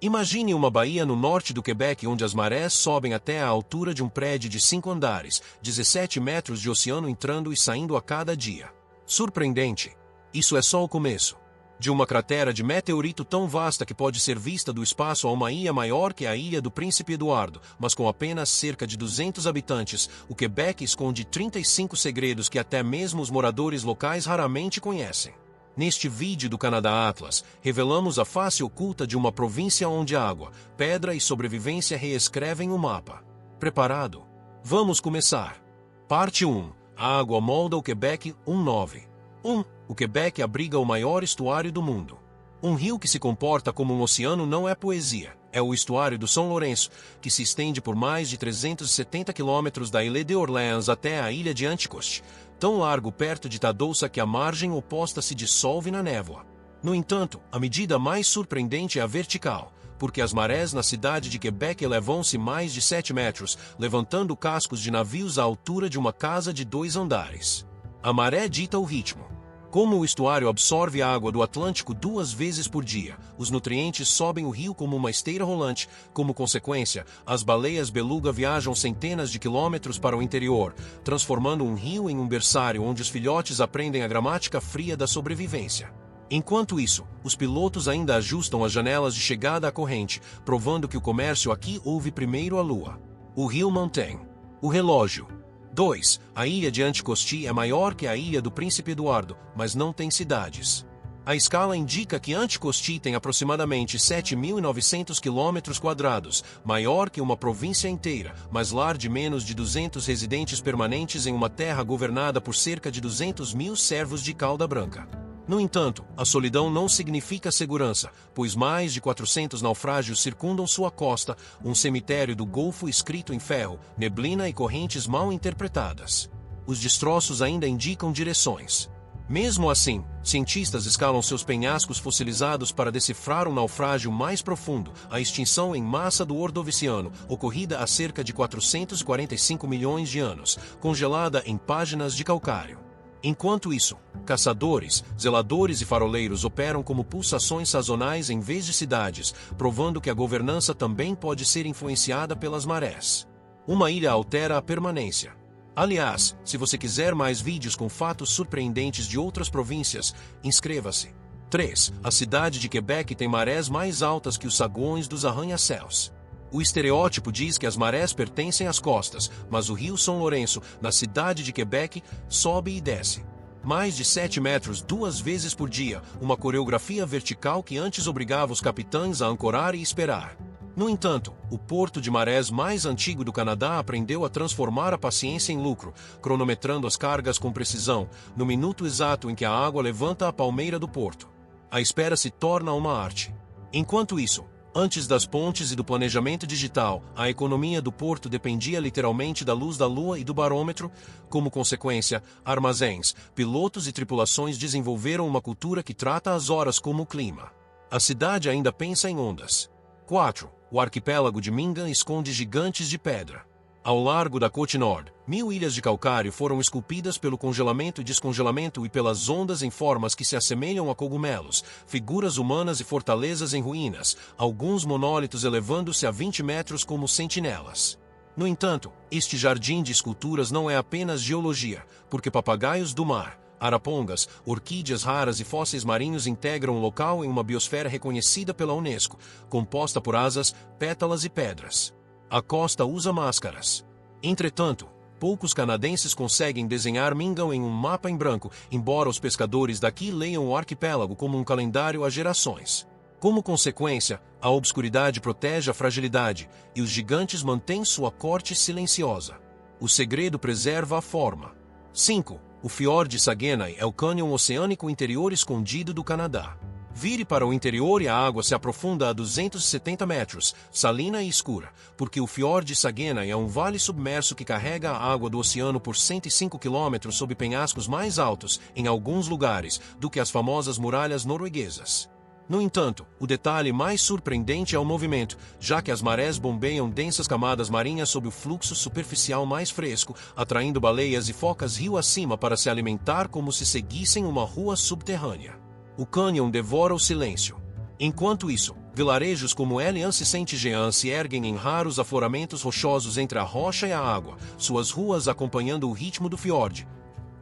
Imagine uma baía no norte do Quebec onde as marés sobem até a altura de um prédio de 5 andares, 17 metros de oceano entrando e saindo a cada dia. Surpreendente? Isso é só o começo. De uma cratera de meteorito tão vasta que pode ser vista do espaço a uma ilha maior que a Ilha do Príncipe Eduardo, mas com apenas cerca de 200 habitantes, o Quebec esconde 35 segredos que até mesmo os moradores locais raramente conhecem. Neste vídeo do Canadá Atlas, revelamos a face oculta de uma província onde água, pedra e sobrevivência reescrevem o mapa. Preparado? Vamos começar! Parte 1. A água molda o Quebec 1. O Quebec abriga o maior estuário do mundo. Um rio que se comporta como um oceano não é poesia. É o estuário do São Lourenço, que se estende por mais de 370 quilômetros da Ilha de Orleans até a ilha de Anticosti, tão largo perto de Tadoussac que a margem oposta se dissolve na névoa. No entanto, a medida mais surpreendente é a vertical, porque as marés na cidade de Quebec elevam-se mais de 7 metros, levantando cascos de navios à altura de uma casa de 2 andares. A maré dita o ritmo. Como o estuário absorve a água do Atlântico 2 vezes por dia, os nutrientes sobem o rio como uma esteira rolante. Como consequência, as baleias beluga viajam centenas de quilômetros para o interior, transformando um rio em um berçário onde os filhotes aprendem a gramática fria da sobrevivência. Enquanto isso, os pilotos ainda ajustam as janelas de chegada à corrente, provando que o comércio aqui ouve primeiro a lua. O rio mantém o relógio. 2. A ilha de Anticosti é maior que a ilha do Príncipe Eduardo, mas não tem cidades. A escala indica que Anticosti tem aproximadamente 7.900 km², maior que uma província inteira, mas lar de menos de 200 residentes permanentes em uma terra governada por cerca de 200.000 servos de cauda branca. No entanto, a solidão não significa segurança, pois mais de 400 naufrágios circundam sua costa, um cemitério do Golfo escrito em ferro, neblina e correntes mal interpretadas. Os destroços ainda indicam direções. Mesmo assim, cientistas escalam seus penhascos fossilizados para decifrar um naufrágio mais profundo, a extinção em massa do Ordoviciano, ocorrida há cerca de 445 milhões de anos, congelada em páginas de calcário. Enquanto isso, caçadores, zeladores e faroleiros operam como pulsações sazonais em vez de cidades, provando que a governança também pode ser influenciada pelas marés. Uma ilha altera a permanência. Aliás, se você quiser mais vídeos com fatos surpreendentes de outras províncias, inscreva-se. 3. A cidade de Quebec tem marés mais altas que os saguões dos arranha-céus. O estereótipo diz que as marés pertencem às costas, mas o rio São Lourenço, na cidade de Quebec, sobe e desce. Mais de 7 metros 2 vezes por dia, uma coreografia vertical que antes obrigava os capitães a ancorar e esperar. No entanto, o porto de marés mais antigo do Canadá aprendeu a transformar a paciência em lucro, cronometrando as cargas com precisão, no minuto exato em que a água levanta a palmeira do porto. A espera se torna uma arte. Enquanto isso, antes das pontes e do planejamento digital, a economia do porto dependia literalmente da luz da lua e do barômetro. Como consequência, armazéns, pilotos e tripulações desenvolveram uma cultura que trata as horas como o clima. A cidade ainda pensa em ondas. 4. O arquipélago de Mingan esconde gigantes de pedra. Ao largo da Côte Nord, 1000 ilhas de calcário foram esculpidas pelo congelamento e descongelamento e pelas ondas em formas que se assemelham a cogumelos, figuras humanas e fortalezas em ruínas, alguns monólitos elevando-se a 20 metros como sentinelas. No entanto, este jardim de esculturas não é apenas geologia, porque papagaios do mar, arapongas, orquídeas raras e fósseis marinhos integram o local em uma biosfera reconhecida pela Unesco, composta por asas, pétalas e pedras. A costa usa máscaras. Entretanto, poucos canadenses conseguem desenhar Mingan em um mapa em branco, embora os pescadores daqui leiam o arquipélago como um calendário há gerações. Como consequência, a obscuridade protege a fragilidade, e os gigantes mantêm sua corte silenciosa. O segredo preserva a forma. 5. O Fiord Saguenay é o cânion oceânico interior escondido do Canadá. Vire para o interior e a água se aprofunda a 270 metros, salina e escura, porque o Fiord Saguenay é um vale submerso que carrega a água do oceano por 105 km sob penhascos mais altos, em alguns lugares, do que as famosas muralhas norueguesas. No entanto, o detalhe mais surpreendente é o movimento, já que as marés bombeiam densas camadas marinhas sob o fluxo superficial mais fresco, atraindo baleias e focas rio acima para se alimentar como se seguissem uma rua subterrânea. O cânion devora o silêncio. Enquanto isso, vilarejos como Alliance Saint-Jean se erguem em raros afloramentos rochosos entre a rocha e a água, suas ruas acompanhando o ritmo do fiord.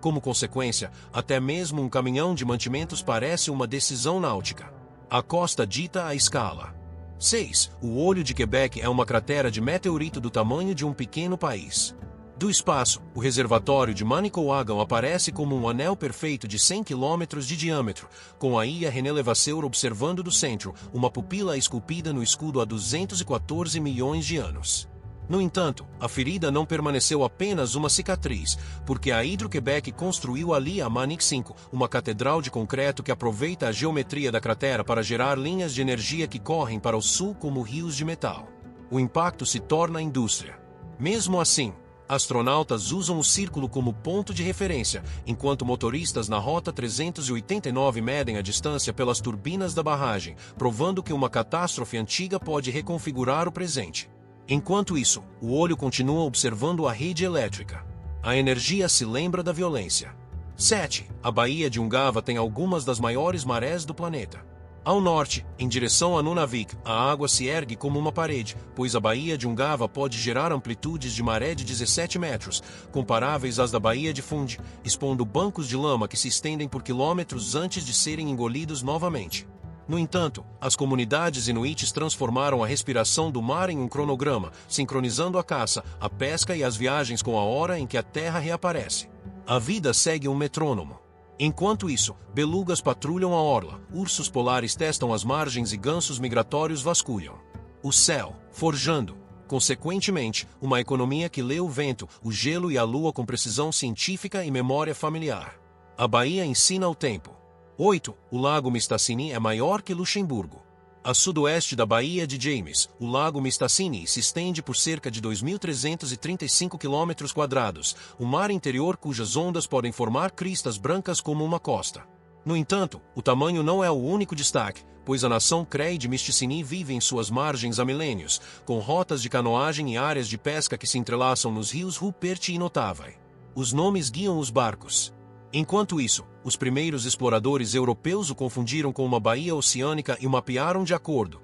Como consequência, até mesmo um caminhão de mantimentos parece uma decisão náutica. A costa dita a escala. 6. O Olho de Quebec é uma cratera de meteorito do tamanho de um pequeno país. Do espaço, o reservatório de Manicouagan aparece como um anel perfeito de 100 km de diâmetro, com a ilha René Levasseur observando do centro, uma pupila esculpida no escudo há 214 milhões de anos. No entanto, a ferida não permaneceu apenas uma cicatriz, porque a Hydro-Québec construiu ali a Manic 5, uma catedral de concreto que aproveita a geometria da cratera para gerar linhas de energia que correm para o sul como rios de metal. O impacto se torna indústria. Mesmo assim, astronautas usam o círculo como ponto de referência, enquanto motoristas na Rota 389 medem a distância pelas turbinas da barragem, provando que uma catástrofe antiga pode reconfigurar o presente. Enquanto isso, o olho continua observando a rede elétrica. A energia se lembra da violência. 7. A Baía de Ungava tem algumas das maiores marés do planeta. Ao norte, em direção a Nunavik, a água se ergue como uma parede, pois a Baía de Ungava pode gerar amplitudes de maré de 17 metros, comparáveis às da Baía de Fundy, expondo bancos de lama que se estendem por quilômetros antes de serem engolidos novamente. No entanto, as comunidades inuites transformaram a respiração do mar em um cronograma, sincronizando a caça, a pesca e as viagens com a hora em que a terra reaparece. A vida segue um metrônomo. Enquanto isso, belugas patrulham a orla, ursos polares testam as margens e gansos migratórios vasculham o céu, forjando, consequentemente, uma economia que lê o vento, o gelo e a lua com precisão científica e memória familiar. A Bahia ensina o tempo. 8. O Lago Mistassini é maior que Luxemburgo. A sudoeste da Baía de James, o Lago Mistassini se estende por cerca de 2.335 km², um mar interior cujas ondas podem formar cristas brancas como uma costa. No entanto, o tamanho não é o único destaque, pois a nação Cree de Mistassini vive em suas margens há milênios, com rotas de canoagem e áreas de pesca que se entrelaçam nos rios Rupert e Notavai. Os nomes guiam os barcos. Enquanto isso, os primeiros exploradores europeus o confundiram com uma baía oceânica e o mapearam de acordo.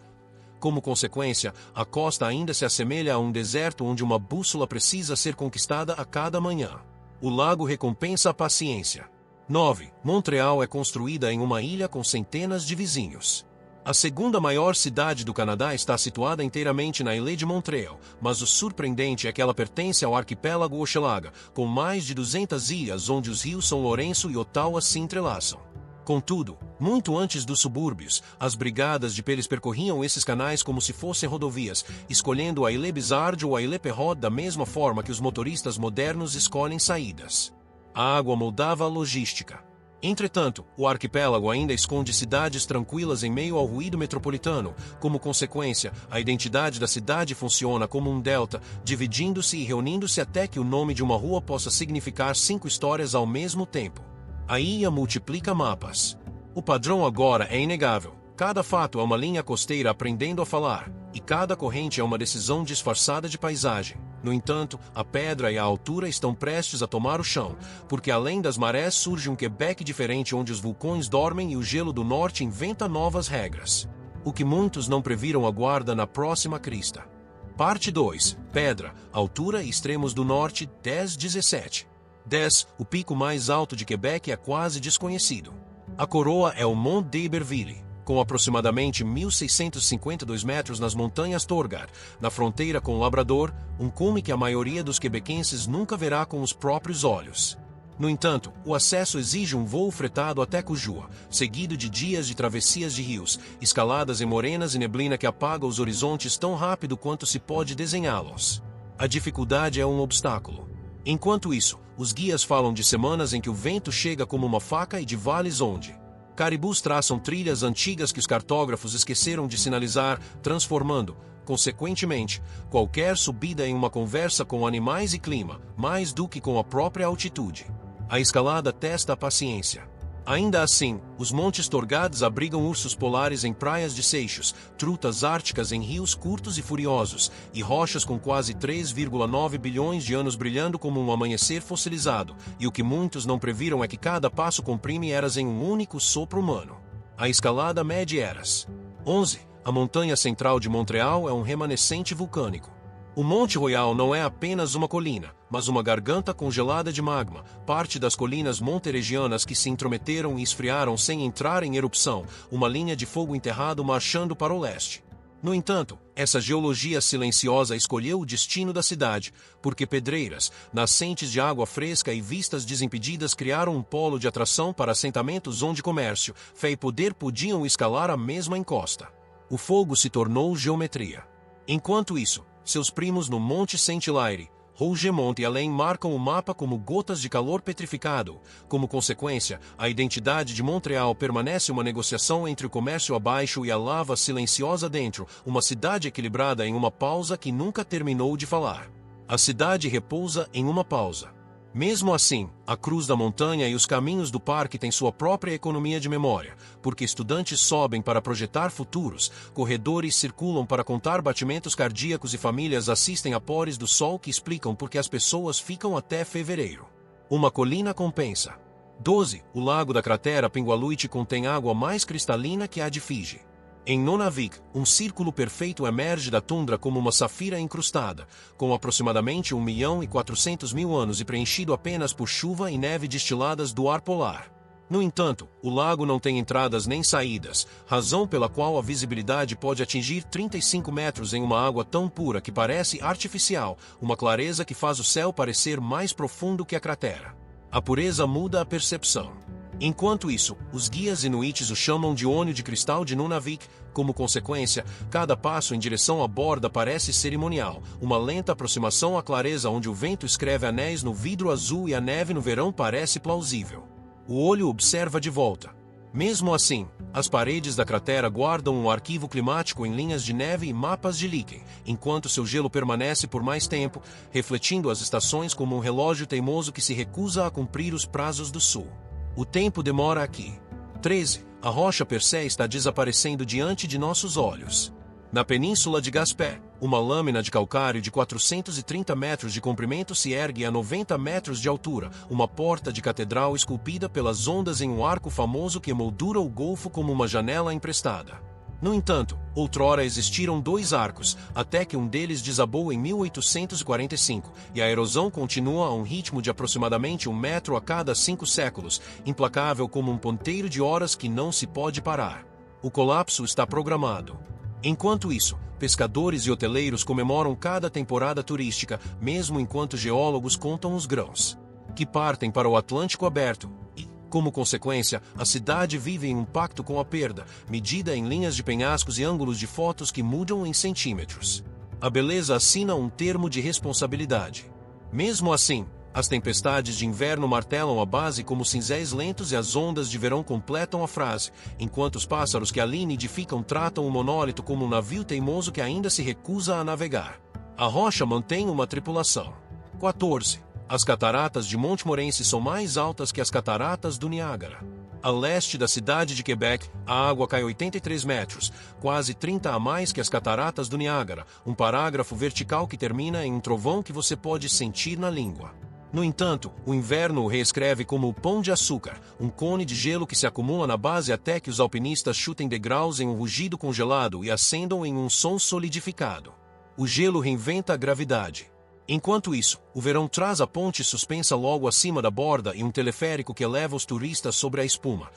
Como consequência, a costa ainda se assemelha a um deserto onde uma bússola precisa ser conquistada a cada manhã. O lago recompensa a paciência. 9. Montreal é construída em uma ilha com centenas de vizinhos. A segunda maior cidade do Canadá está situada inteiramente na ilha de Montreal, mas o surpreendente é que ela pertence ao arquipélago Hochelaga, com mais de 200 ilhas onde os rios São Lourenço e Ottawa se entrelaçam. Contudo, muito antes dos subúrbios, as brigadas de peles percorriam esses canais como se fossem rodovias, escolhendo a Ile Bizarre ou a Ile Perrot da mesma forma que os motoristas modernos escolhem saídas. A água moldava a logística. Entretanto, o arquipélago ainda esconde cidades tranquilas em meio ao ruído metropolitano. Como consequência, a identidade da cidade funciona como um delta, dividindo-se e reunindo-se até que o nome de uma rua possa significar 5 histórias ao mesmo tempo. A ilha multiplica mapas. O padrão agora é inegável. Cada fato é uma linha costeira aprendendo a falar, e cada corrente é uma decisão disfarçada de paisagem. No entanto, a pedra e a altura estão prestes a tomar o chão, porque além das marés surge um Quebec diferente onde os vulcões dormem e o gelo do norte inventa novas regras. O que muitos não previram aguarda na próxima crista. Parte 2. Pedra, altura e extremos do norte, 10-17. 10. O pico mais alto de Quebec é quase desconhecido. A coroa é o Mont d'Iberville, com aproximadamente 1.652 metros nas montanhas Torgar, na fronteira com o Labrador, um cume que a maioria dos quebequenses nunca verá com os próprios olhos. No entanto, o acesso exige um voo fretado até Cujua, seguido de dias de travessias de rios, escaladas em morenas e neblina que apaga os horizontes tão rápido quanto se pode desenhá-los. A dificuldade é um obstáculo. Enquanto isso, os guias falam de semanas em que o vento chega como uma faca e de vales onde caribus traçam trilhas antigas que os cartógrafos esqueceram de sinalizar, transformando, consequentemente, qualquer subida em uma conversa com animais e clima, mais do que com a própria altitude. A escalada testa a paciência. Ainda assim, os Montes Torgades abrigam ursos polares em praias de seixos, trutas árticas em rios curtos e furiosos, e rochas com quase 3,9 bilhões de anos brilhando como um amanhecer fossilizado, e o que muitos não previram é que cada passo comprime eras em um único sopro humano. A escalada mede eras. 11. A montanha central de Montreal é um remanescente vulcânico. O Monte Royal não é apenas uma colina, mas uma garganta congelada de magma, parte das colinas monteregianas que se intrometeram e esfriaram sem entrar em erupção, uma linha de fogo enterrado marchando para o leste. No entanto, essa geologia silenciosa escolheu o destino da cidade, porque pedreiras, nascentes de água fresca e vistas desimpedidas criaram um polo de atração para assentamentos onde comércio, fé e poder podiam escalar a mesma encosta. O fogo se tornou geometria. Enquanto isso, seus primos no Monte Saint-Hilaire, Rougemont e além marcam o mapa como gotas de calor petrificado. Como consequência, a identidade de Montreal permanece uma negociação entre o comércio abaixo e a lava silenciosa dentro, uma cidade equilibrada em uma pausa que nunca terminou de falar. A cidade repousa em uma pausa. Mesmo assim, a cruz da montanha e os caminhos do parque têm sua própria economia de memória, porque estudantes sobem para projetar futuros, corredores circulam para contar batimentos cardíacos e famílias assistem a pores do sol que explicam por que as pessoas ficam até fevereiro. Uma colina compensa. 12. O lago da cratera Pingualuit contém água mais cristalina que a de Fiji. Em Nunavik, um círculo perfeito emerge da tundra como uma safira incrustada, com aproximadamente 1.400.000 anos e preenchido apenas por chuva e neve destiladas do ar polar. No entanto, o lago não tem entradas nem saídas, razão pela qual a visibilidade pode atingir 35 metros em uma água tão pura que parece artificial, uma clareza que faz o céu parecer mais profundo que a cratera. A pureza muda a percepção. Enquanto isso, os guias inuites o chamam de ônio de cristal de Nunavik. Como consequência, cada passo em direção à borda parece cerimonial, uma lenta aproximação à clareza onde o vento escreve anéis no vidro azul e a neve no verão parece plausível. O olho observa de volta. Mesmo assim, as paredes da cratera guardam um arquivo climático em linhas de neve e mapas de líquen, enquanto seu gelo permanece por mais tempo, refletindo as estações como um relógio teimoso que se recusa a cumprir os prazos do sul. O tempo demora aqui. 13. A rocha Persé está desaparecendo diante de nossos olhos. Na península de Gaspé, uma lâmina de calcário de 430 metros de comprimento se ergue a 90 metros de altura, uma porta de catedral esculpida pelas ondas em um arco famoso que emoldura o golfo como uma janela emprestada. No entanto, outrora existiram 2 arcos, até que um deles desabou em 1845, e a erosão continua a um ritmo de aproximadamente 1 metro a cada 5 séculos, implacável como um ponteiro de horas que não se pode parar. O colapso está programado. Enquanto isso, pescadores e hoteleiros comemoram cada temporada turística, mesmo enquanto geólogos contam os grãos que partem para o Atlântico aberto. Como consequência, a cidade vive em um pacto com a perda, medida em linhas de penhascos e ângulos de fotos que mudam em centímetros. A beleza assina um termo de responsabilidade. Mesmo assim, as tempestades de inverno martelam a base como cinzéis lentos e as ondas de verão completam a frase, enquanto os pássaros que ali nidificam tratam o monólito como um navio teimoso que ainda se recusa a navegar. A rocha mantém uma tripulação. 14. As cataratas de Montmorency são mais altas que as cataratas do Niágara. A leste da cidade de Quebec, a água cai 83 metros, quase 30 a mais que as cataratas do Niágara, um parágrafo vertical que termina em um trovão que você pode sentir na língua. No entanto, o inverno o reescreve como o pão de açúcar, um cone de gelo que se acumula na base até que os alpinistas chutem degraus em um rugido congelado e ascendam em um som solidificado. O gelo reinventa a gravidade. Enquanto isso, o verão traz a ponte suspensa logo acima da borda e um teleférico que eleva os turistas sobre a espuma.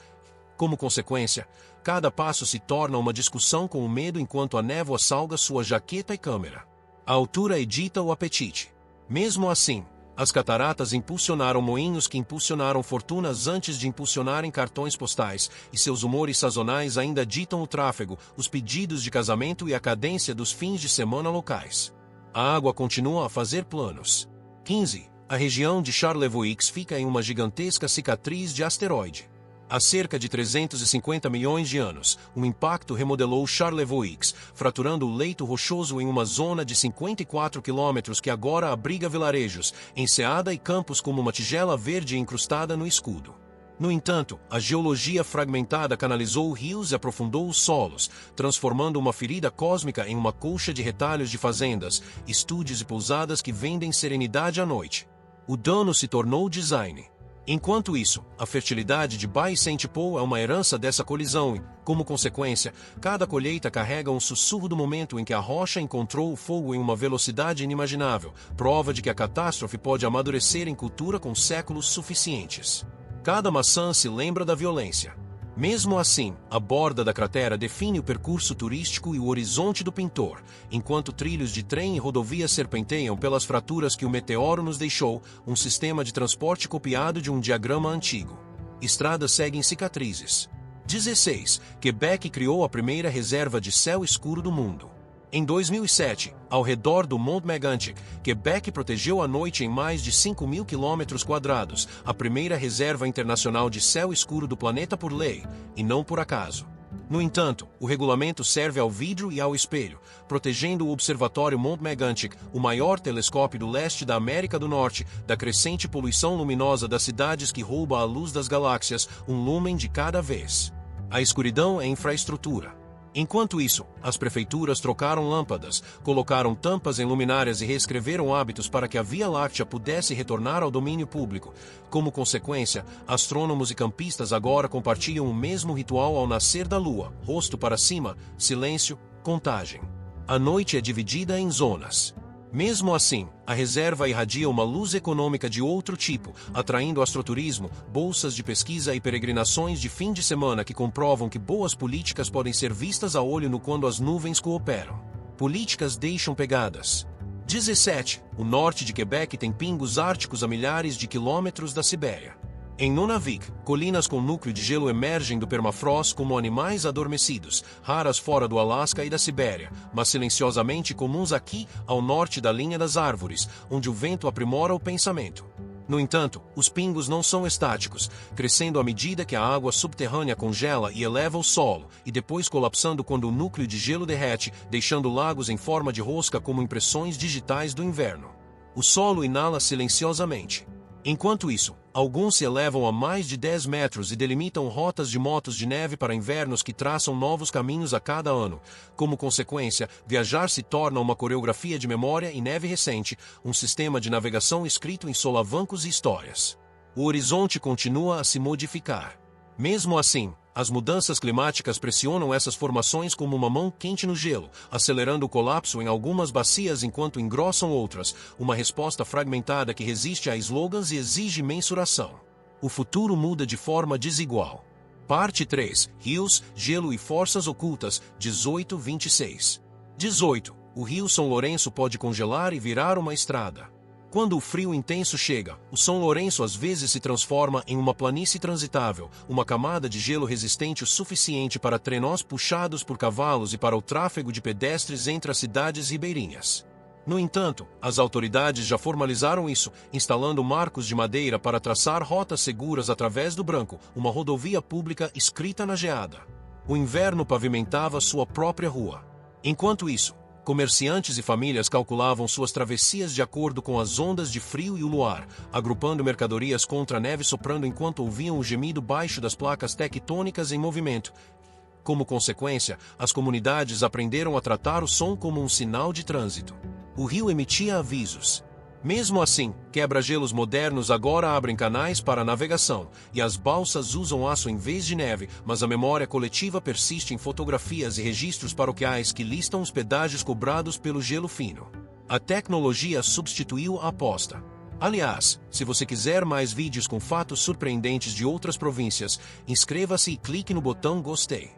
Como consequência, cada passo se torna uma discussão com o medo enquanto a névoa salga sua jaqueta e câmera. A altura edita o apetite. Mesmo assim, as cataratas impulsionaram moinhos que impulsionaram fortunas antes de impulsionarem cartões postais, e seus humores sazonais ainda ditam o tráfego, os pedidos de casamento e a cadência dos fins de semana locais. A água continua a fazer planos. 15. A região de Charlevoix fica em uma gigantesca cicatriz de asteroide. Há cerca de 350 milhões de anos, um impacto remodelou Charlevoix, fraturando o leito rochoso em uma zona de 54 quilômetros que agora abriga vilarejos, enseada e campos como uma tigela verde incrustada no escudo. No entanto, a geologia fragmentada canalizou rios e aprofundou os solos, transformando uma ferida cósmica em uma colcha de retalhos de fazendas, estúdios e pousadas que vendem serenidade à noite. O dano se tornou design. Enquanto isso, a fertilidade de Bay Saint-Paul é uma herança dessa colisão e, como consequência, cada colheita carrega um sussurro do momento em que a rocha encontrou o fogo em uma velocidade inimaginável, prova de que a catástrofe pode amadurecer em cultura com séculos suficientes. Cada maçã se lembra da violência. Mesmo assim, a borda da cratera define o percurso turístico e o horizonte do pintor, enquanto trilhos de trem e rodovias serpenteiam pelas fraturas que o meteoro nos deixou, um sistema de transporte copiado de um diagrama antigo. Estradas seguem cicatrizes. 16. Quebec criou a primeira reserva de céu escuro do mundo. Em 2007, ao redor do Mont Megantic, Quebec protegeu a noite em mais de 5.000 km², a primeira reserva internacional de céu escuro do planeta por lei, e não por acaso. No entanto, o regulamento serve ao vidro e ao espelho, protegendo o Observatório Mont Megantic, o maior telescópio do leste da América do Norte, da crescente poluição luminosa das cidades que rouba a luz das galáxias, um lúmen de cada vez. A escuridão é infraestrutura. Enquanto isso, as prefeituras trocaram lâmpadas, colocaram tampas em luminárias e reescreveram hábitos para que a Via Láctea pudesse retornar ao domínio público. Como consequência, astrônomos e campistas agora compartilham o mesmo ritual ao nascer da lua: rosto para cima, silêncio, contagem. A noite é dividida em zonas. Mesmo assim, a reserva irradia uma luz econômica de outro tipo, atraindo astroturismo, bolsas de pesquisa e peregrinações de fim de semana que comprovam que boas políticas podem ser vistas a olho nu quando as nuvens cooperam. Políticas deixam pegadas. 17. O norte de Quebec tem pingos árticos a milhares de quilômetros da Sibéria. Em Nunavik, colinas com núcleo de gelo emergem do permafrost como animais adormecidos, raras fora do Alasca e da Sibéria, mas silenciosamente comuns aqui, ao norte da linha das árvores, onde o vento aprimora o pensamento. No entanto, os pingos não são estáticos, crescendo à medida que a água subterrânea congela e eleva o solo, e depois colapsando quando o núcleo de gelo derrete, deixando lagos em forma de rosca como impressões digitais do inverno. O solo inala silenciosamente. Enquanto isso, alguns se elevam a mais de 10 metros e delimitam rotas de motos de neve para invernos que traçam novos caminhos a cada ano. Como consequência, viajar se torna uma coreografia de memória e neve recente, um sistema de navegação escrito em solavancos e histórias. O horizonte continua a se modificar. Mesmo assim, as mudanças climáticas pressionam essas formações como uma mão quente no gelo, acelerando o colapso em algumas bacias enquanto engrossam outras, uma resposta fragmentada que resiste a slogans e exige mensuração. O futuro muda de forma desigual. Parte 3. Rios, gelo e forças ocultas, 18-26. 18. O rio São Lourenço pode congelar e virar uma estrada. Quando o frio intenso chega, o São Lourenço às vezes se transforma em uma planície transitável, uma camada de gelo resistente o suficiente para trenós puxados por cavalos e para o tráfego de pedestres entre as cidades ribeirinhas. No entanto, as autoridades já formalizaram isso, instalando marcos de madeira para traçar rotas seguras através do Branco, uma rodovia pública escrita na geada. O inverno pavimentava sua própria rua. Enquanto isso, comerciantes e famílias calculavam suas travessias de acordo com as ondas de frio e o luar, agrupando mercadorias contra a neve soprando enquanto ouviam o gemido baixo das placas tectônicas em movimento. Como consequência, as comunidades aprenderam a tratar o som como um sinal de trânsito. O rio emitia avisos. Mesmo assim, quebra-gelos modernos agora abrem canais para a navegação, e as balsas usam aço em vez de neve, mas a memória coletiva persiste em fotografias e registros paroquiais que listam os pedágios cobrados pelo gelo fino. A tecnologia substituiu a aposta. Aliás, se você quiser mais vídeos com fatos surpreendentes de outras províncias, inscreva-se e clique no botão Gostei.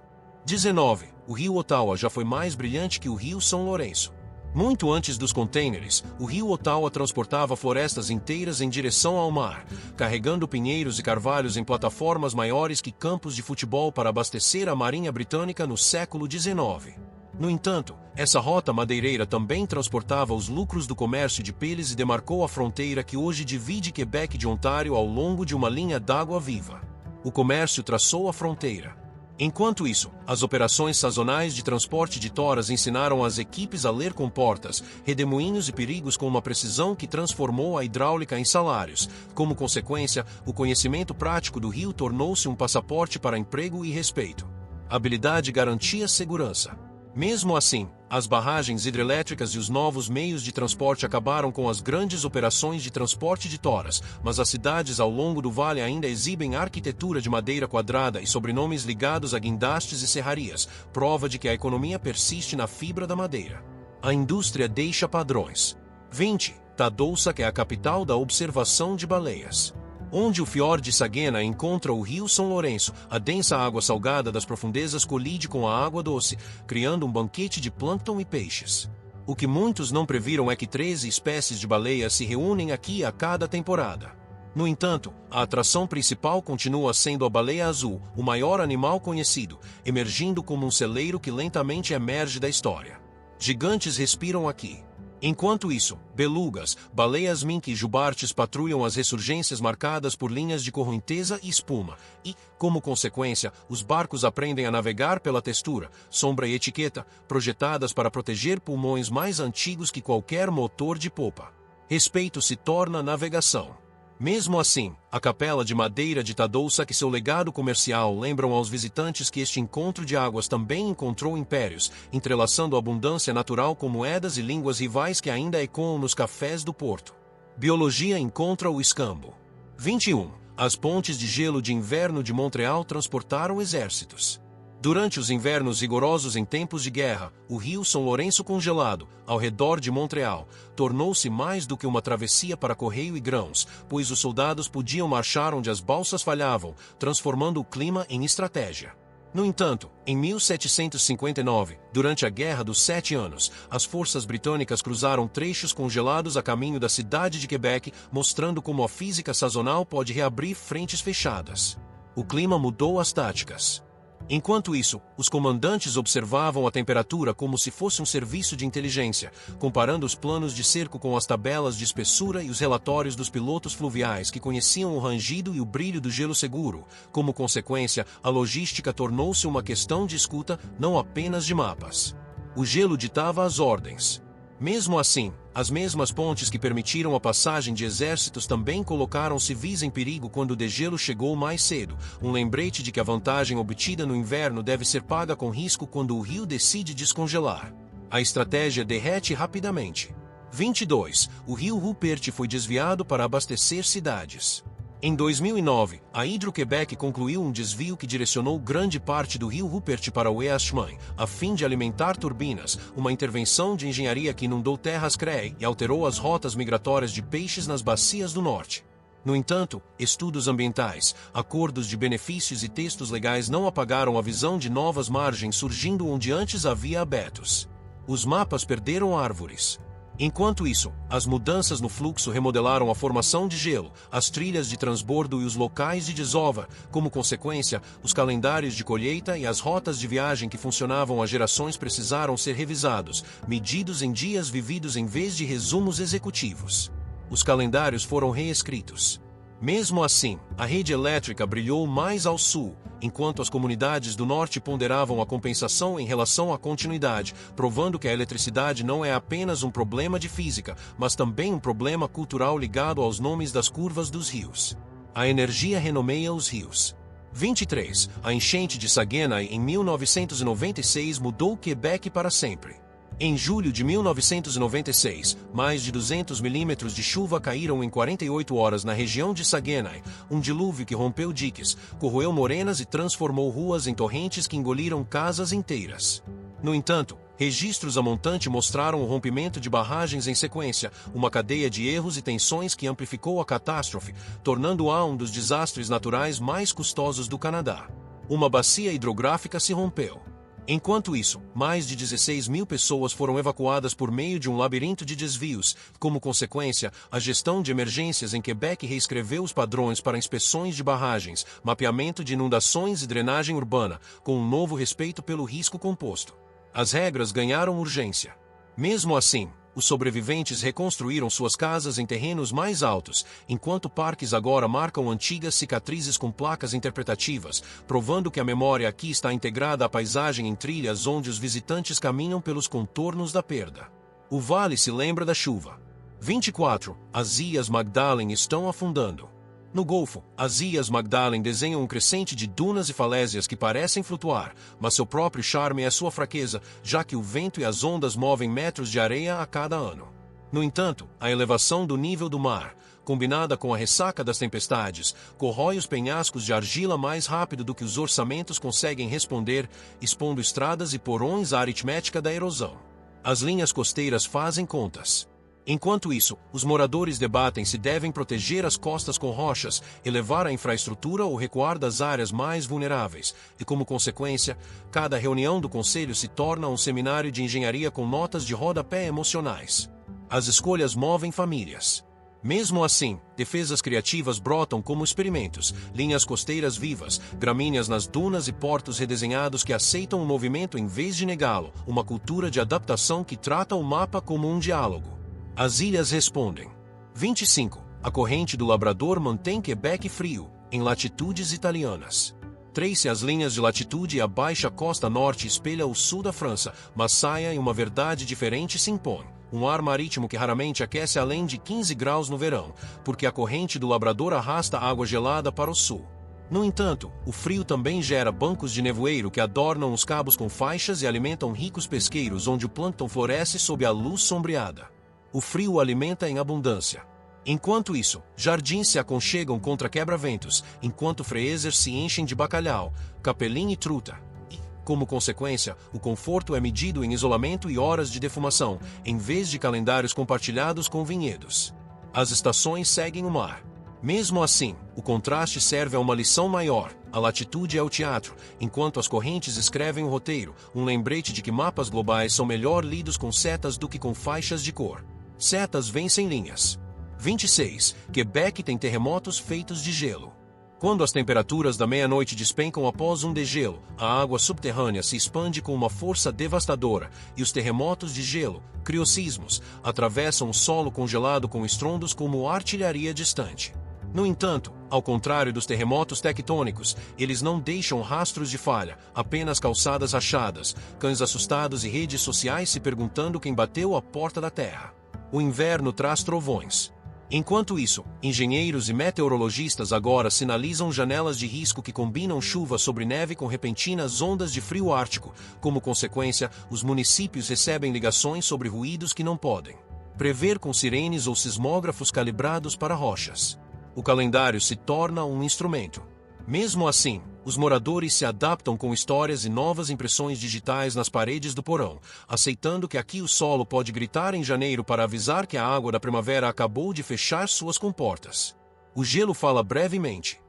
19. O rio Ottawa já foi mais brilhante que o rio São Lourenço. Muito antes dos contêineres, o rio Ottawa transportava florestas inteiras em direção ao mar, carregando pinheiros e carvalhos em plataformas maiores que campos de futebol para abastecer a Marinha Britânica no século XIX. No entanto, essa rota madeireira também transportava os lucros do comércio de peles e demarcou a fronteira que hoje divide Quebec de Ontário ao longo de uma linha d'água viva. O comércio traçou a fronteira. Enquanto isso, as operações sazonais de transporte de toras ensinaram as equipes a ler comportas, redemoinhos e perigos com uma precisão que transformou a hidráulica em salários. Como consequência, o conhecimento prático do rio tornou-se um passaporte para emprego e respeito. Habilidade garantia segurança. Mesmo assim, as barragens hidrelétricas e os novos meios de transporte acabaram com as grandes operações de transporte de toras, mas as cidades ao longo do vale ainda exibem arquitetura de madeira quadrada e sobrenomes ligados a guindastes e serrarias, prova de que a economia persiste na fibra da madeira. A indústria deixa padrões. 20. Tadousac é a capital da observação de baleias. Onde o fiord Sagena encontra o rio São Lourenço, a densa água salgada das profundezas colide com a água doce, criando um banquete de plâncton e peixes. O que muitos não previram é que 13 espécies de baleias se reúnem aqui a cada temporada. No entanto, a atração principal continua sendo a baleia azul, o maior animal conhecido, emergindo como um celeiro que lentamente emerge da história. Gigantes respiram aqui. Enquanto isso, belugas, baleias mink e jubartes patrulham as ressurgências marcadas por linhas de correnteza e espuma, e, como consequência, os barcos aprendem a navegar pela textura, sombra e etiqueta, projetadas para proteger pulmões mais antigos que qualquer motor de popa. Respeito se torna navegação. Mesmo assim, a capela de madeira de Tadousac e seu legado comercial lembram aos visitantes que este encontro de águas também encontrou impérios, entrelaçando a abundância natural com moedas e línguas rivais que ainda ecoam nos cafés do porto. Biologia encontra o escambo. 21. As pontes de gelo de inverno de Montreal transportaram exércitos. Durante os invernos rigorosos em tempos de guerra, o rio São Lourenço congelado, ao redor de Montreal, tornou-se mais do que uma travessia para correio e grãos, pois os soldados podiam marchar onde as balsas falhavam, transformando o clima em estratégia. No entanto, em 1759, durante a Guerra dos 7 Anos, as forças britânicas cruzaram trechos congelados a caminho da cidade de Quebec, mostrando como a física sazonal pode reabrir frentes fechadas. O clima mudou as táticas. Enquanto isso, os comandantes observavam a temperatura como se fosse um serviço de inteligência, comparando os planos de cerco com as tabelas de espessura e os relatórios dos pilotos fluviais que conheciam o rangido e o brilho do gelo seguro. Como consequência, a logística tornou-se uma questão de escuta, não apenas de mapas. O gelo ditava as ordens. Mesmo assim, as mesmas pontes que permitiram a passagem de exércitos também colocaram civis em perigo quando o degelo chegou mais cedo, um lembrete de que a vantagem obtida no inverno deve ser paga com risco quando o rio decide descongelar. A estratégia derrete rapidamente. 22. O rio Rupert foi desviado para abastecer cidades. Em 2009, a Hydro-Québec concluiu um desvio que direcionou grande parte do rio Rupert para o Eastman, a fim de alimentar turbinas, uma intervenção de engenharia que inundou terras CREE e alterou as rotas migratórias de peixes nas bacias do norte. No entanto, estudos ambientais, acordos de benefícios e textos legais não apagaram a visão de novas margens surgindo onde antes havia abetos. Os mapas perderam árvores. Enquanto isso, as mudanças no fluxo remodelaram a formação de gelo, as trilhas de transbordo e os locais de desova. Como consequência, os calendários de colheita e as rotas de viagem que funcionavam há gerações precisaram ser revisados, medidos em dias vividos em vez de resumos executivos. Os calendários foram reescritos. Mesmo assim, a rede elétrica brilhou mais ao sul, enquanto as comunidades do norte ponderavam a compensação em relação à continuidade, provando que a eletricidade não é apenas um problema de física, mas também um problema cultural ligado aos nomes das curvas dos rios. A energia renomeia os rios. 23. A enchente de Saguenay em 1996 mudou Quebec para sempre. Em julho de 1996, mais de 200 milímetros de chuva caíram em 48 horas na região de Saguenay, um dilúvio que rompeu diques, corroeu morenas e transformou ruas em torrentes que engoliram casas inteiras. No entanto, registros a montante mostraram o rompimento de barragens em sequência, uma cadeia de erros e tensões que amplificou a catástrofe, tornando-a um dos desastres naturais mais custosos do Canadá. Uma bacia hidrográfica se rompeu. Enquanto isso, mais de 16 mil pessoas foram evacuadas por meio de um labirinto de desvios. Como consequência, a gestão de emergências em Quebec reescreveu os padrões para inspeções de barragens, mapeamento de inundações e drenagem urbana, com um novo respeito pelo risco composto. As regras ganharam urgência. Mesmo assim, os sobreviventes reconstruíram suas casas em terrenos mais altos, enquanto parques agora marcam antigas cicatrizes com placas interpretativas, provando que a memória aqui está integrada à paisagem em trilhas onde os visitantes caminham pelos contornos da perda. O vale se lembra da chuva. 24. As Ilhas Magdalen estão afundando. No Golfo, as Ilhas Magdalen desenham um crescente de dunas e falésias que parecem flutuar, mas seu próprio charme é sua fraqueza, já que o vento e as ondas movem metros de areia a cada ano. No entanto, a elevação do nível do mar, combinada com a ressaca das tempestades, corrói os penhascos de argila mais rápido do que os orçamentos conseguem responder, expondo estradas e porões à aritmética da erosão. As linhas costeiras fazem contas. Enquanto isso, os moradores debatem se devem proteger as costas com rochas, elevar a infraestrutura ou recuar das áreas mais vulneráveis, e como consequência, cada reunião do conselho se torna um seminário de engenharia com notas de rodapé emocionais. As escolhas movem famílias. Mesmo assim, defesas criativas brotam como experimentos, linhas costeiras vivas, gramíneas nas dunas e portos redesenhados que aceitam o movimento em vez de negá-lo, uma cultura de adaptação que trata o mapa como um diálogo. As ilhas respondem. 25. A corrente do Labrador mantém Quebec frio, em latitudes italianas. 3. As linhas de latitude e a baixa costa norte espelham o sul da França, mas saia em uma verdade diferente se impõe. Um ar marítimo que raramente aquece além de 15 graus no verão, porque a corrente do Labrador arrasta água gelada para o sul. No entanto, o frio também gera bancos de nevoeiro que adornam os cabos com faixas e alimentam ricos pesqueiros onde o plâncton floresce sob a luz sombreada. O frio o alimenta em abundância. Enquanto isso, jardins se aconchegam contra quebra-ventos, enquanto freezers se enchem de bacalhau, capelim e truta. E, como consequência, o conforto é medido em isolamento e horas de defumação, em vez de calendários compartilhados com vinhedos. As estações seguem o mar. Mesmo assim, o contraste serve a uma lição maior. A latitude é o teatro, enquanto as correntes escrevem o roteiro, um lembrete de que mapas globais são melhor lidos com setas do que com faixas de cor. Setas vencem linhas. 26. Quebec tem terremotos feitos de gelo. Quando as temperaturas da meia-noite despencam após um degelo, a água subterrânea se expande com uma força devastadora, e os terremotos de gelo, criosismos, atravessam o solo congelado com estrondos como artilharia distante. No entanto, ao contrário dos terremotos tectônicos, eles não deixam rastros de falha, apenas calçadas rachadas, cães assustados e redes sociais se perguntando quem bateu a porta da Terra. O inverno traz trovões. Enquanto isso, engenheiros e meteorologistas agora sinalizam janelas de risco que combinam chuva sobre neve com repentinas ondas de frio ártico. Como consequência, os municípios recebem ligações sobre ruídos que não podem prever com sirenes ou sismógrafos calibrados para rochas. O calendário se torna um instrumento. Mesmo assim, os moradores se adaptam com histórias e novas impressões digitais nas paredes do porão, aceitando que aqui o solo pode gritar em janeiro para avisar que a água da primavera acabou de fechar suas comportas. O gelo fala brevemente.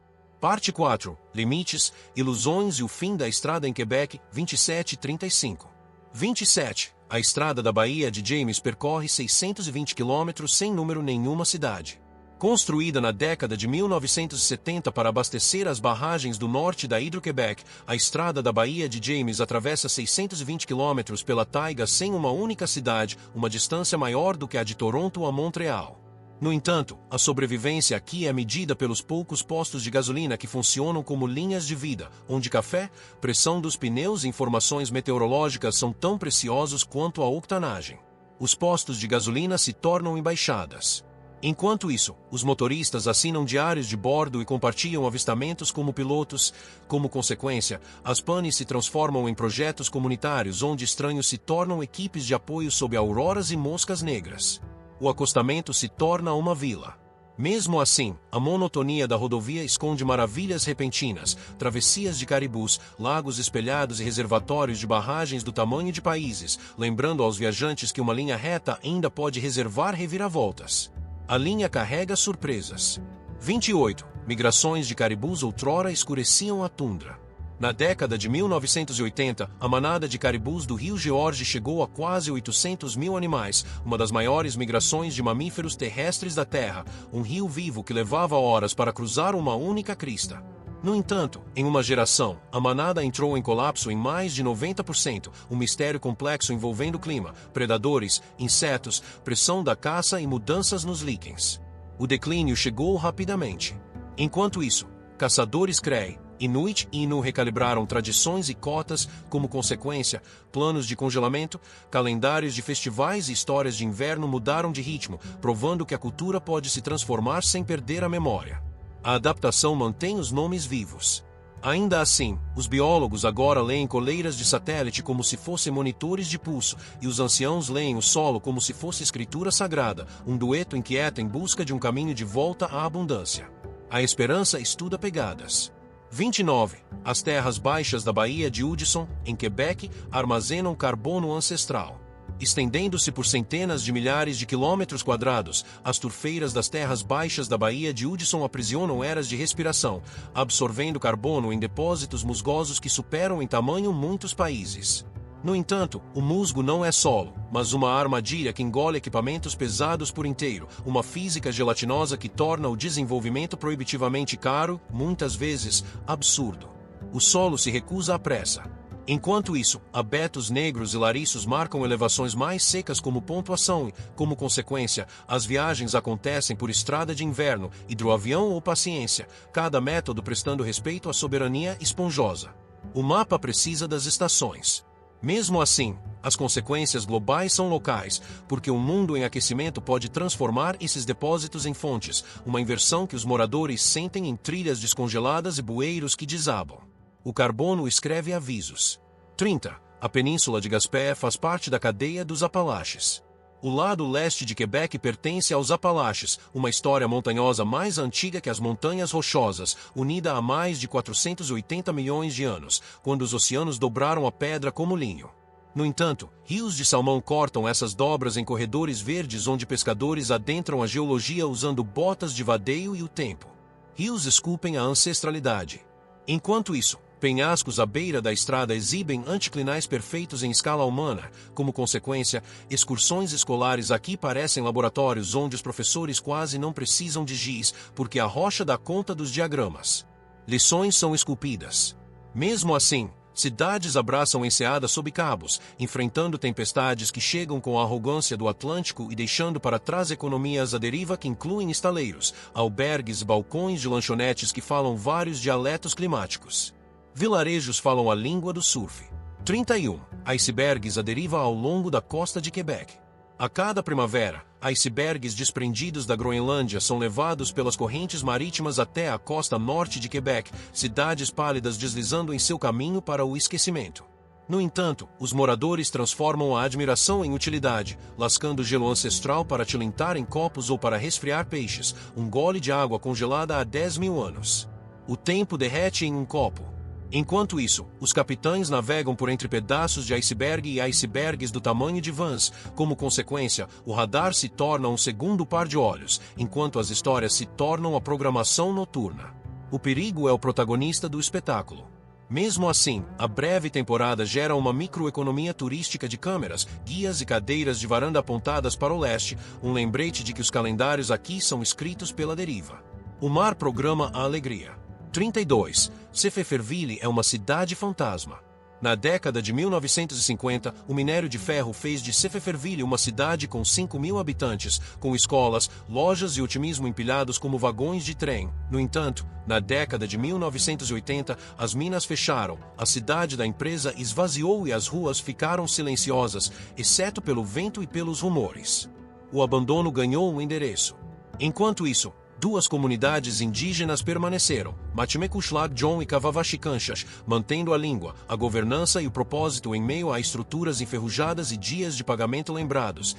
Parte 4. Limites, ilusões e o fim da estrada em Quebec, 27:35. 27. A estrada da Baía de James percorre 620 quilômetros sem número nenhuma cidade. Construída na década de 1970 para abastecer as barragens do norte da Hydro-Québec, a estrada da Baía de James atravessa 620 quilômetros pela taiga sem uma única cidade, uma distância maior do que a de Toronto a Montreal. No entanto, a sobrevivência aqui é medida pelos poucos postos de gasolina que funcionam como linhas de vida, onde café, pressão dos pneus e informações meteorológicas são tão preciosos quanto a octanagem. Os postos de gasolina se tornam embaixadas. Enquanto isso, os motoristas assinam diários de bordo e compartilham avistamentos como pilotos. Como consequência, as panes se transformam em projetos comunitários onde estranhos se tornam equipes de apoio sob auroras e moscas negras. O acostamento se torna uma vila. Mesmo assim, a monotonia da rodovia esconde maravilhas repentinas, travessias de caribus, lagos espelhados e reservatórios de barragens do tamanho de países, lembrando aos viajantes que uma linha reta ainda pode reservar reviravoltas. A linha carrega surpresas. 28. Migrações de caribus outrora escureciam a tundra. Na década de 1980, a manada de caribus do Rio George chegou a quase 800 mil animais, uma das maiores migrações de mamíferos terrestres da Terra, um rio vivo que levava horas para cruzar uma única crista. No entanto, em uma geração, a manada entrou em colapso em mais de 90%, um mistério complexo envolvendo clima, predadores, insetos, pressão da caça e mudanças nos líquens. O declínio chegou rapidamente. Enquanto isso, caçadores Cree, Inuit e Innu recalibraram tradições e cotas, como consequência, planos de congelamento, calendários de festivais e histórias de inverno mudaram de ritmo, provando que a cultura pode se transformar sem perder a memória. A adaptação mantém os nomes vivos. Ainda assim, os biólogos agora leem coleiras de satélite como se fossem monitores de pulso, e os anciãos leem o solo como se fosse escritura sagrada, um dueto inquieto em busca de um caminho de volta à abundância. A esperança estuda pegadas. 29. As terras baixas da Baía de Hudson, em Quebec, armazenam carbono ancestral. Estendendo-se por centenas de milhares de quilômetros quadrados, as turfeiras das terras baixas da Baía de Hudson aprisionam eras de respiração, absorvendo carbono em depósitos musgosos que superam em tamanho muitos países. No entanto, o musgo não é solo, mas uma armadilha que engole equipamentos pesados por inteiro, uma física gelatinosa que torna o desenvolvimento proibitivamente caro, muitas vezes, absurdo. O solo se recusa à pressa. Enquanto isso, abetos negros e lariços marcam elevações mais secas como pontuação e, como consequência, as viagens acontecem por estrada de inverno, hidroavião ou paciência, cada método prestando respeito à soberania esponjosa. O mapa precisa das estações. Mesmo assim, as consequências globais são locais, porque um mundo em aquecimento pode transformar esses depósitos em fontes, uma inversão que os moradores sentem em trilhas descongeladas e bueiros que desabam. O carbono escreve avisos. 30. A Península de Gaspé faz parte da cadeia dos Apalaches. O lado leste de Quebec pertence aos Apalaches, uma história montanhosa mais antiga que as Montanhas Rochosas, unida há mais de 480 milhões de anos, quando os oceanos dobraram a pedra como linho. No entanto, rios de salmão cortam essas dobras em corredores verdes onde pescadores adentram a geologia usando botas de vadeio e o tempo. Rios esculpem a ancestralidade. Enquanto isso, penhascos à beira da estrada exibem anticlinais perfeitos em escala humana. Como consequência, excursões escolares aqui parecem laboratórios onde os professores quase não precisam de giz, porque a rocha dá conta dos diagramas. Lições são esculpidas. Mesmo assim, cidades abraçam enseadas sob cabos, enfrentando tempestades que chegam com a arrogância do Atlântico e deixando para trás economias à deriva que incluem estaleiros, albergues e balcões de lanchonetes que falam vários dialetos climáticos. Vilarejos falam a língua do surf. 31. Icebergs à deriva ao longo da costa de Quebec. A cada primavera, icebergs desprendidos da Groenlândia são levados pelas correntes marítimas até a costa norte de Quebec, cidades pálidas deslizando em seu caminho para o esquecimento. No entanto, os moradores transformam a admiração em utilidade, lascando gelo ancestral para tilintar em copos ou para resfriar peixes, um gole de água congelada há 10 mil anos. O tempo derrete em um copo. Enquanto isso, os capitães navegam por entre pedaços de iceberg e icebergs do tamanho de vans. Como consequência, o radar se torna um segundo par de olhos, enquanto as histórias se tornam a programação noturna. O perigo é o protagonista do espetáculo. Mesmo assim, a breve temporada gera uma microeconomia turística de câmeras, guias e cadeiras de varanda apontadas para o leste, um lembrete de que os calendários aqui são escritos pela deriva. O mar programa a alegria. 32. Sepheferville é uma cidade fantasma. Na década de 1950, o minério de ferro fez de Sepheferville uma cidade com 5.000 habitantes, com escolas, lojas e otimismo empilhados como vagões de trem. No entanto, na década de 1980, as minas fecharam, a cidade da empresa esvaziou e as ruas ficaram silenciosas, exceto pelo vento e pelos rumores. O abandono ganhou um endereço. Enquanto isso, duas comunidades indígenas permaneceram, Matimecuxlag John e Kavavaxicanchas, mantendo a língua, a governança e o propósito em meio a estruturas enferrujadas e dias de pagamento lembrados.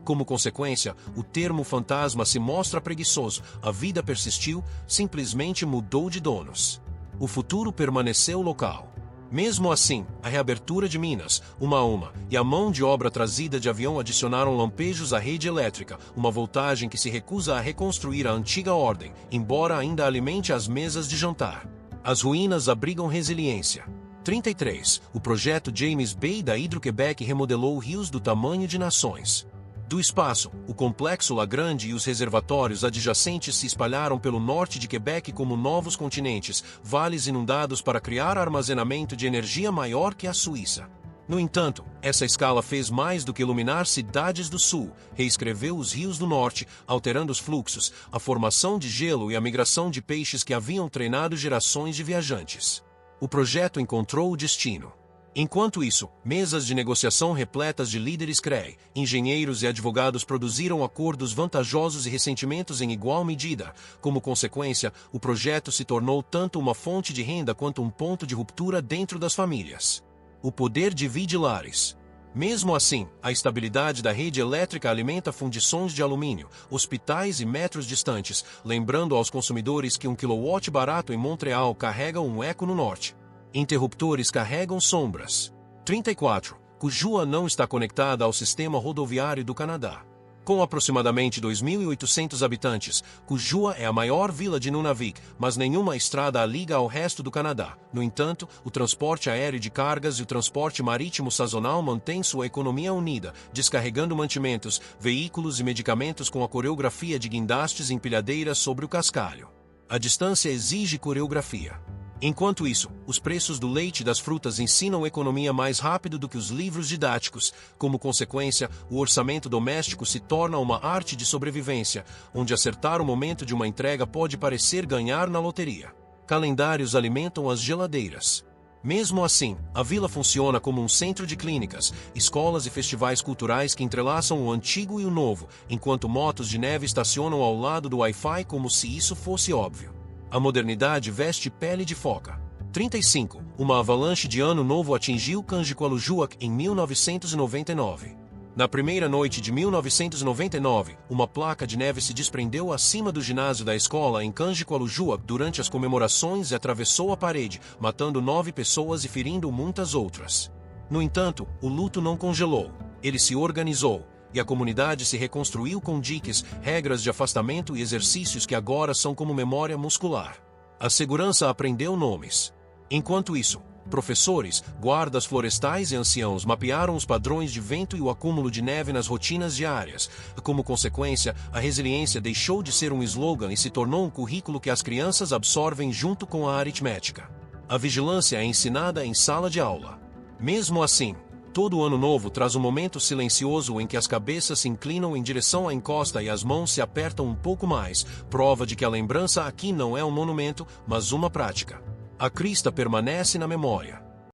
Como consequência, o termo fantasma se mostra preguiçoso, a vida persistiu, simplesmente mudou de donos. O futuro permaneceu local. Mesmo assim, a reabertura de minas, uma a uma, e a mão de obra trazida de avião adicionaram lampejos à rede elétrica, uma voltagem que se recusa a reconstruir a antiga ordem, embora ainda alimente as mesas de jantar. As ruínas abrigam resiliência. 33. O projeto James Bay da Hydro-Québec remodelou rios do tamanho de nações. Do espaço, o complexo Lagrange e os reservatórios adjacentes se espalharam pelo norte de Quebec como novos continentes, vales inundados para criar armazenamento de energia maior que a Suíça. No entanto, essa escala fez mais do que iluminar cidades do sul, reescreveu os rios do norte, alterando os fluxos, a formação de gelo e a migração de peixes que haviam treinado gerações de viajantes. O projeto encontrou o destino. Enquanto isso, mesas de negociação repletas de líderes CREI, engenheiros e advogados produziram acordos vantajosos e ressentimentos em igual medida. Como consequência, o projeto se tornou tanto uma fonte de renda quanto um ponto de ruptura dentro das famílias. O poder divide lares. Mesmo assim, a estabilidade da rede elétrica alimenta fundições de alumínio, hospitais e metros distantes, lembrando aos consumidores que 1 kW barato em Montreal carrega um eco no norte. Interruptores carregam sombras. 34. Cujua não está conectada ao sistema rodoviário do Canadá. Com aproximadamente 2.800 habitantes, Cujua é a maior vila de Nunavik, mas nenhuma estrada a liga ao resto do Canadá. No entanto, o transporte aéreo de cargas e o transporte marítimo sazonal mantêm sua economia unida, descarregando mantimentos, veículos e medicamentos com a coreografia de guindastes e empilhadeiras sobre o cascalho. A distância exige coreografia. Enquanto isso, os preços do leite e das frutas ensinam economia mais rápido do que os livros didáticos. Como consequência, o orçamento doméstico se torna uma arte de sobrevivência, onde acertar o momento de uma entrega pode parecer ganhar na loteria. Calendários alimentam as geladeiras. Mesmo assim, a vila funciona como um centro de clínicas, escolas e festivais culturais que entrelaçam o antigo e o novo, enquanto motos de neve estacionam ao lado do Wi-Fi como se isso fosse óbvio. A modernidade veste pele de foca. 35. Uma avalanche de Ano Novo atingiu Kanjikualujuak em 1999. Na primeira noite de 1999, uma placa de neve se desprendeu acima do ginásio da escola em Kanjikualujuak durante as comemorações e atravessou a parede, matando 9 pessoas e ferindo muitas outras. No entanto, o luto não congelou. Ele se organizou. E a comunidade se reconstruiu com diques, regras de afastamento e exercícios que agora são como memória muscular. A segurança aprendeu nomes. Enquanto isso, professores, guardas florestais e anciãos mapearam os padrões de vento e o acúmulo de neve nas rotinas diárias. Como consequência, a resiliência deixou de ser um slogan e se tornou um currículo que as crianças absorvem junto com a aritmética. A vigilância é ensinada em sala de aula. Mesmo assim, todo ano novo traz um momento silencioso em que as cabeças se inclinam em direção à encosta e as mãos se apertam um pouco mais, prova de que a lembrança aqui não é um monumento, mas uma prática. A crista permanece na memória.